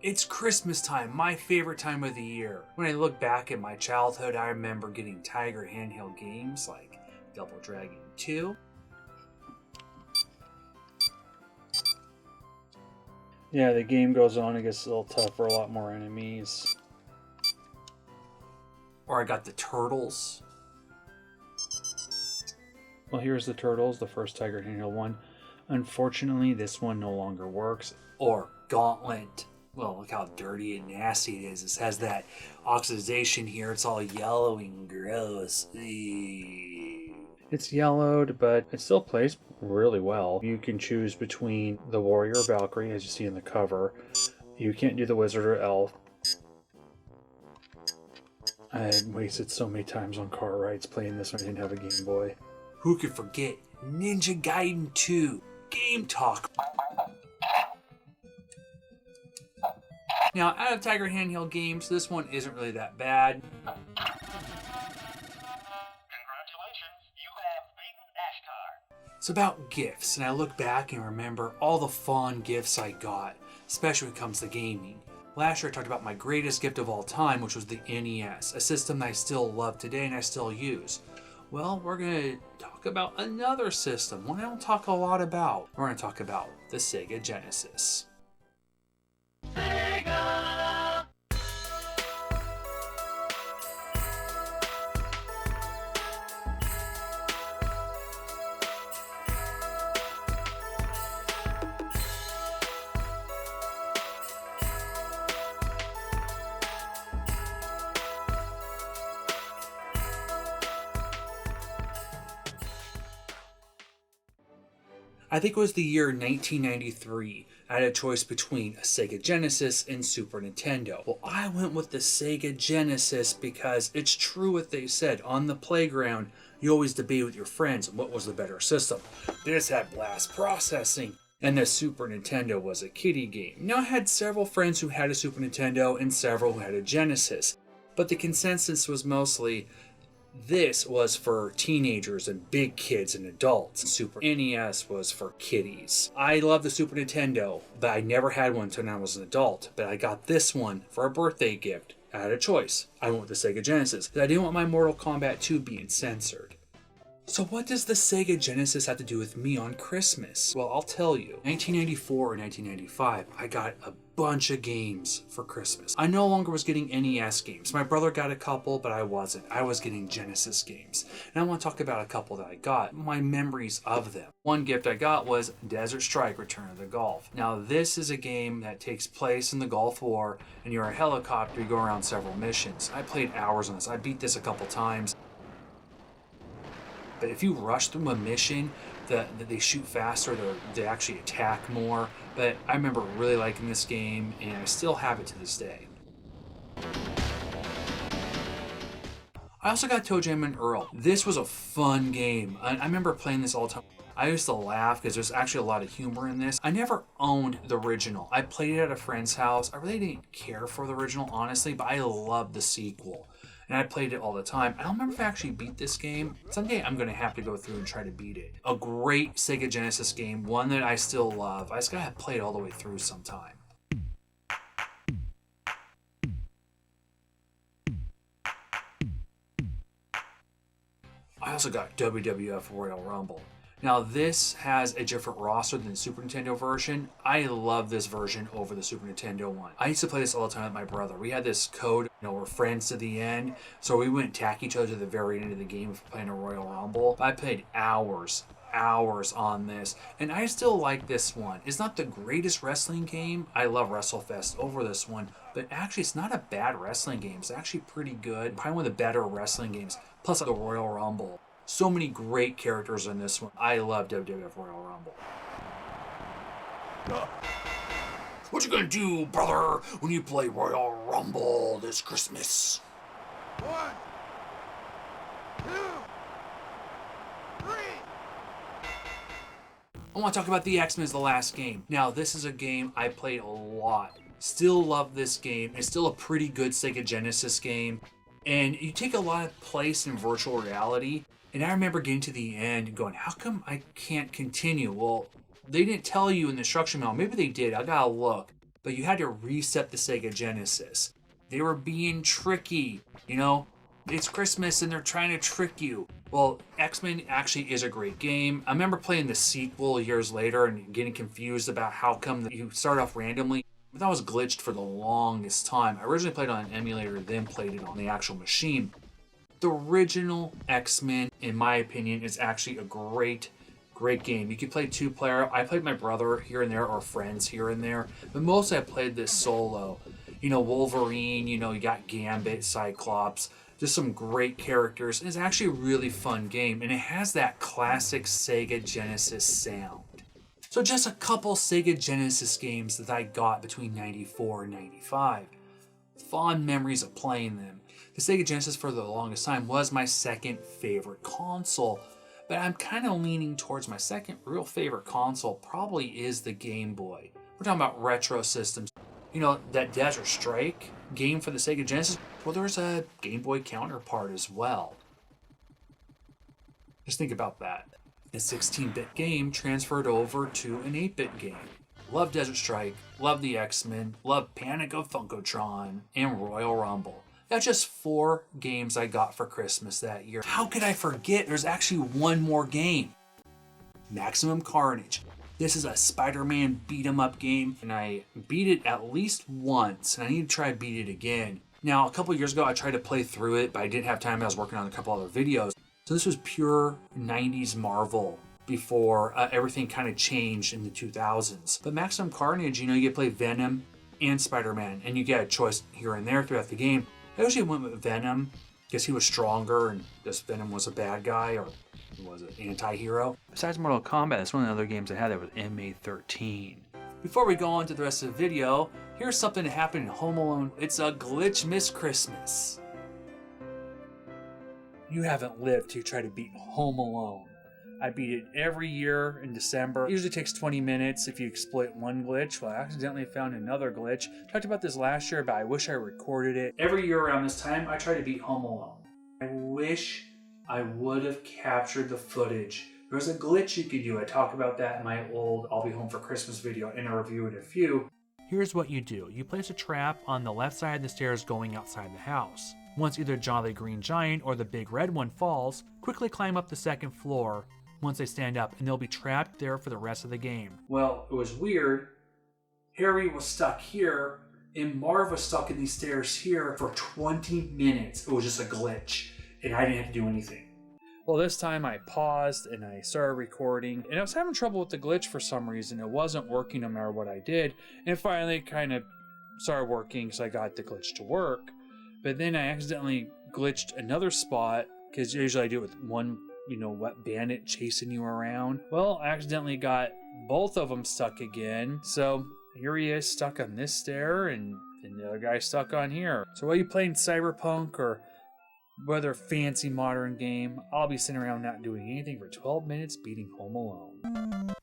It's Christmas time, my favorite time of the year. When I look back at my childhood, I remember getting Tiger handheld games like Double Dragon 2. Yeah, the game goes on, it gets a little tougher, a lot more enemies. Or I got the Turtles. Well, here's the Turtles, the first Tiger handheld one. Unfortunately, this one no longer works. Or Gauntlet. Well, look how dirty and nasty it is. It has that oxidation here. It's all yellow and gross. It's yellowed, but it still plays really well. You can choose between the Warrior or Valkyrie, as you see in the cover. You can't do the Wizard or Elf. I had wasted so many times on car rides playing this when I didn't have a Game Boy. Who could forget Ninja Gaiden 2? Game Talk. Now, out of Tiger handheld games, this one isn't really that bad. It's about gifts, and I look back and remember all the fond gifts I got, especially when it comes to gaming. Last year I talked about my greatest gift of all time, which was the NES, a system that I still love today and I still use. Well, we're going to talk about another system, one I don't talk a lot about. We're going to talk about the Sega Genesis. I think it was the year 1993. I had a choice between a Sega Genesis and Super Nintendo. Well, I went with the Sega Genesis because it's true what they said. On the playground, you always debate with your friends what was the better system. This had blast processing, and the Super Nintendo was a kiddie game. Now, I had several friends who had a Super Nintendo and several who had a Genesis, but the consensus was mostly this was for teenagers and big kids and adults. Super NES was for kiddies. I love the Super Nintendo, but I never had one until I was an adult. But I got this one for a birthday gift. I had a choice. I went with the Sega Genesis, because I didn't want my Mortal Kombat 2 being censored. So what does the Sega Genesis have to do with me on Christmas? Well, I'll tell you. 1994 and 1995, I got a bunch of games for Christmas. I no longer was getting NES games. My brother got a couple, but I wasn't. I was getting Genesis games. And I want to talk about a couple that I got, my memories of them. One gift I got was Desert Strike: Return of the Gulf. Now, this is a game that takes place in the Gulf War, and you're a helicopter, you go around several missions. I played hours on this. I beat this a couple times. But if you rush through a mission, they shoot faster, they actually attack more. But I remember really liking this game, and I still have it to this day. I also got ToeJam and Earl. This was a fun game. I remember playing this all the time. I used to laugh because there's actually a lot of humor in this. I never owned the original. I played it at a friend's house. I really didn't care for the original, honestly, but I loved the sequel. And I played it all the time. I don't remember if I actually beat this game. Someday I'm going to have to go through and try to beat it. A great Sega Genesis game, one that I still love. I just got to play it all the way through sometime. I also got WWF Royal Rumble. Now, this has a different roster than the Super Nintendo version. I love this version over the Super Nintendo one. I used to play this all the time with my brother. We had this code, we're friends to the end, so we wouldn't attack each other to the very end of the game if we're playing a Royal Rumble. I played hours on this, and I still like this one. It's not the greatest wrestling game. I love WrestleFest over this one, but actually it's not a bad wrestling game. It's actually pretty good. Probably one of the better wrestling games, plus the Royal Rumble. So many great characters in this one. I love WWF Royal Rumble. What you gonna do, brother, when you play Royal Rumble this Christmas? 1, 2, 3. I want to talk about the X-Men's The Last Game. Now, this is a game I played a lot. Still love this game. It's still a pretty good Sega Genesis game. And you take a lot of place in virtual reality. And I remember getting to the end and going, how come I can't continue? Well, they didn't tell you in the instruction manual. Maybe they did. I gotta look. but you had to reset the Sega Genesis. They were being tricky, you know? It's Christmas and they're trying to trick you. Well, X-Men actually is a great game. I remember playing the sequel years later and getting confused about how come you start off randomly. But that was glitched for the longest time. I originally played it on an emulator, then played it on the actual machine. The original X-Men, in my opinion, is actually a great game. You could play 2-player. I played my brother here and there, or friends here and there, but mostly I played this solo. You know, Wolverine, you know, you got Gambit, Cyclops, just some great characters. It's actually a really fun game, and it has that classic Sega Genesis sound. So just a couple Sega Genesis games that I got between 94 and 95. Fond memories of playing them. The Sega Genesis for the longest time was my second favorite console, but I'm kind of leaning towards my second real favorite console probably is the Game Boy. We're talking about retro systems. You know, that Desert Strike game for the Sega Genesis, well, there's a Game Boy counterpart as well. Just think about that. A 16-bit game transferred over to an 8-bit game. Love Desert Strike, love the X-Men, love Panic of Funkotron, and Royal Rumble. That's just 4 games I got for Christmas that year. How could I forget? There's actually one more game. Maximum Carnage. This is a Spider-Man beat-em-up game, and I beat it at least once, and I need to try to beat it again. Now, a couple years ago, I tried to play through it, but I didn't have time. I was working on a couple other videos. So this was pure 90s Marvel before everything kind of changed in the 2000s. But Maximum Carnage, you know, you get to play Venom and Spider-Man, and you get a choice here and there throughout the game. I usually went with Venom because he was stronger and this Venom was a bad guy, or was it anti-hero? Besides Mortal Kombat, that's one of the other games I had that was MA13. Before we go on to the rest of the video, here's something that happened in Home Alone. It's a Glitchmas Christmas. You haven't lived to try to beat Home Alone. I beat it every year in December. It usually takes 20 minutes if you exploit one glitch. Well, I accidentally found another glitch. Talked about this last year, but I wish I recorded it. Every year around this time, I try to beat Home Alone. I wish I would have captured the footage. There's a glitch you could do. I talked about that in my old I'll Be Home for Christmas video, and I reviewed a few. Here's what you do. You place a trap on the left side of the stairs going outside the house. Once either Jolly Green Giant or the big red one falls, quickly climb up the second floor once they stand up, and they'll be trapped there for the rest of the game. Well, it was weird. Harry was stuck here, and Marv was stuck in these stairs here for 20 minutes. It was just a glitch, and I didn't have to do anything. Well, this time I paused and I started recording, and I was having trouble with the glitch for some reason. It wasn't working no matter what I did, and finally it kind of started working, so I got the glitch to work. But then I accidentally glitched another spot, because usually I do it with one, wet bandit chasing you around. Well, I accidentally got both of them stuck again. So here he is stuck on this stair, and the other guy stuck on here. So while you playing Cyberpunk or whether fancy modern game, I'll be sitting around not doing anything for 12 minutes beating Home Alone.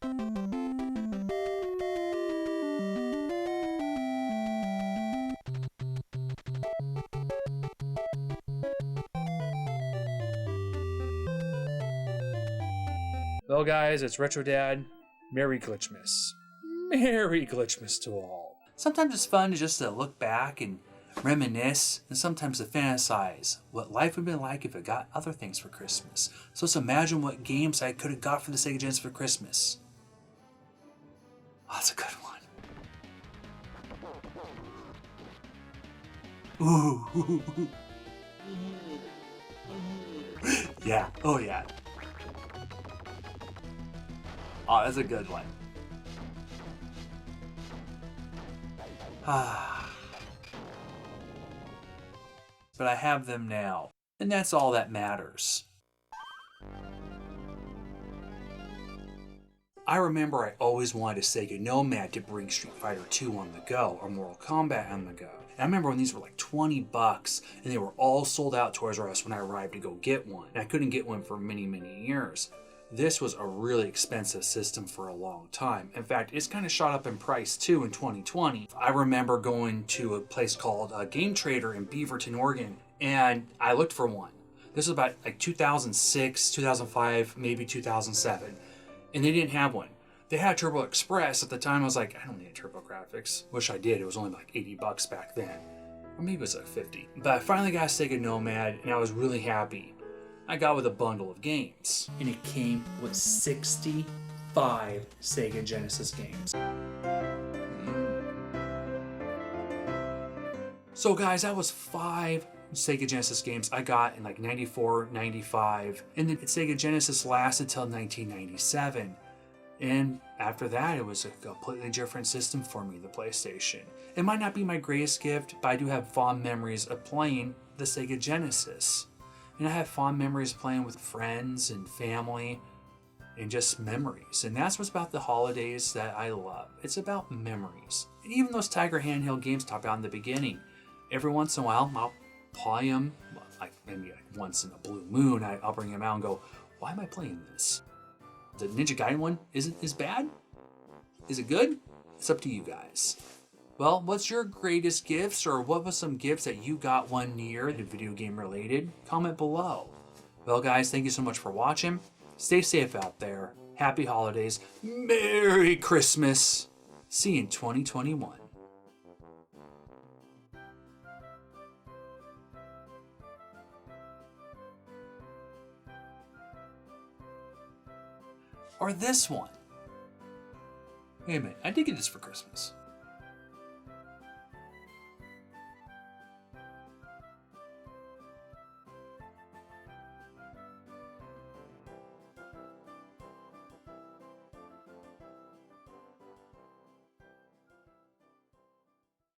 Well, guys, it's Retro Dad. Merry Glitchmas. Merry Glitchmas to all. Sometimes it's fun just to look back and reminisce, and sometimes to fantasize what life would have been like if I got other things for Christmas. So let's imagine what games I could have got for the Sega Genesis for Christmas. Oh, that's a good one. Ooh. Yeah. Oh, yeah. Oh, that's a good one. But I have them now, and that's all that matters. I remember I always wanted a Sega Nomad to bring Street Fighter 2 on the go, or Mortal Kombat on the go. And I remember when these were like $20, and they were all sold out Toys R Us when I arrived to go get one. And I couldn't get one for many, many years. This was a really expensive system for a long time. In fact, it's kind of shot up in price too in 2020. I remember going to a place called Game Trader in Beaverton, Oregon, and I looked for one. This was about like 2006, 2005, maybe 2007, and they didn't have one. They had Turbo Express at the time. I was like, I don't need a Turbo Graphics. Wish I did. It was only like $80 back then. Or maybe it was like 50. But I finally got a Sega Nomad, and I was really happy. I got with a bundle of games. And it came with 65 Sega Genesis games. So guys, that was 5 Sega Genesis games I got in like 94, 95. And the Sega Genesis lasted till 1997. And after that, it was a completely different system for me, the PlayStation. It might not be my greatest gift, but I do have fond memories of playing the Sega Genesis. And I have fond memories playing with friends and family and just memories. And that's what's about the holidays that I love. It's about memories. And even those Tiger handheld games talked about in the beginning, every once in a while, I'll play them, like maybe like once in a blue moon, I'll bring them out and go, why am I playing this? The Ninja Gaiden one isn't as bad? Is it good? It's up to you guys. Well, what's your greatest gifts, or what was some gifts that you got one year that video game related? Comment below. Well guys, thank you so much for watching. Stay safe out there. Happy holidays. Merry Christmas. See you in 2021. Or this one. Wait a minute, I did get this for Christmas.